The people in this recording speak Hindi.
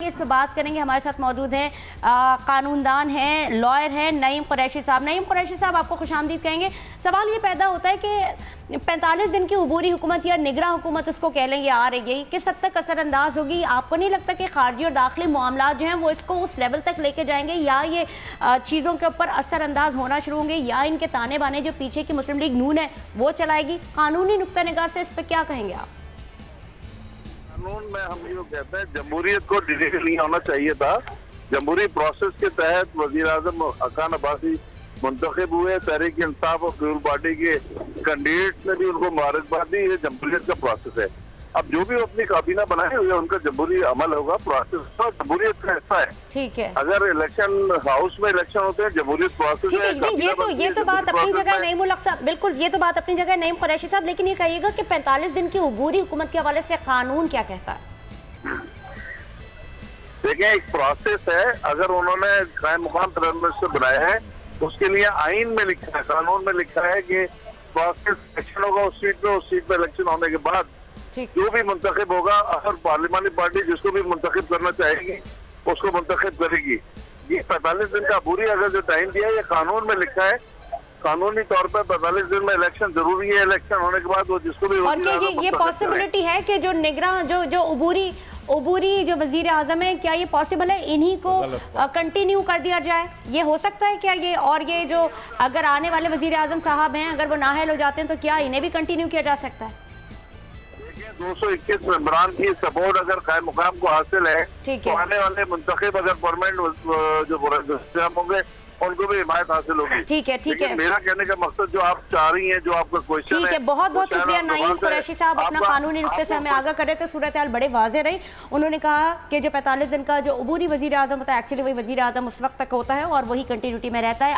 के इस पर बात करेंगे। हमारे साथ मौजूद हैं कानूनदान हैं, लॉयर हैं नईम कुरैशी साहब। नईम कुरैशी साहब, आपको खुशामदीद कहेंगे। सवाल ये पैदा होता है कि 45 दिन की उबूरी हुकूमत या निगरां हुकूमत उसको कह लेंगे आ रही है, किस हद तक असरअंदाज होगी? आपको नहीं लगता कि खारजी और दाखिली मामलात जो हैं वो इसको उस लेवल तक लेके जाएंगे, या ये चीज़ों के ऊपर असरअंदाज होना शुरू होंगे, या इनके ताने बाने जो पीछे की मुस्लिम लीग नून है वो चलाएगी? कानूनी नुक्ता निगाह से इस पर क्या कहेंगे आप? कानून में हम ये कहते हैं जमहूरियत को डिले नहीं होना चाहिए था। जमहूरी प्रोसेस के तहत वजीर आजम अकान अब्बासी मुंतखब हुए। तहरीक इंसाफ और पीपल पार्टी के कैंडिडेट ने भी उनको मुबारकबाद दी। ये जमहूरियत का प्रोसेस है। अब जो भी अपनी काबीना बनाए हुए उनका जमहूरी अमल होगा, प्रोसेस जमहूरियत का हिस्सा है। ठीक है, अगर इलेक्शन हाउस में इलेक्शन होते हैं जमहूरियत प्रोसेस है। ये तो बात अपनी जगह नईम उल हक साहब, बिल्कुल ये तो बात अपनी जगह नईम कुरैशी साहब, लेकिन ये कहिएगा कि 45 दिन की उबूरी हुकूमत के हवाले से कानून क्या कहता है? देखिए, एक प्रोसेस है। अगर उन्होंने कायम मुकाम प्राइम मिनिस्टर बनाया है उसके लिए आइन में लिखा है, कानून में लिखा है कि प्रोसेस इलेक्शन होगा उस सीट पे इलेक्शन होने के बाद जो भी मुंतखब होगा, अगर पार्लिमानी पार्टी जिसको भी मुंतखब करना चाहेगी उसको मुंतखब करेगी। ये 45 दिन का अबूरी अगर जो टाइम दिया है ये कानून में लिखा है। कानूनी तौर पर 45 दिन में इलेक्शन जरूरी है। इलेक्शन होने के बाद वो जिसको भी और क्या ये पॉसिबिलिटी है कि जो निगरां जो उबूरी जो वजीर आजम है, क्या ये पॉसिबल है इन्हीं को कंटिन्यू कर दिया जाए? ये हो सकता है क्या ये? और ये जो अगर आने वाले वजीर आजम साहब हैं अगर वो नाअहल हो जाते हैं तो क्या इन्हें भी कंटिन्यू किया जा सकता है? 221 मेंबरान की सपोर्ट अगर कायम मुकाम को हासिल है तो आने वाले मुंतखब अगर परमानेंट जो होंगे उनको भी हिमायत हासिल होगी। ठीक है। मेरा कहने का मकसद जो आप चाह रही हैं, जो आपका क्वेश्चन है, ठीक है, बहुत बहुत शुक्रिया नईम कुरैशी साहब, अपना कानूनी नुक्ते से हमें आगाह कर रहे थे। सूरत हाल बड़े वाज़ेह रही। उन्होंने कहा कि जो 45 दिन का जो उबूरी वजीर आजम होता है, एक्चुअली वही वजीर आजम उस वक्त तक होता है और वही कंटिन्यूटी में रहता है।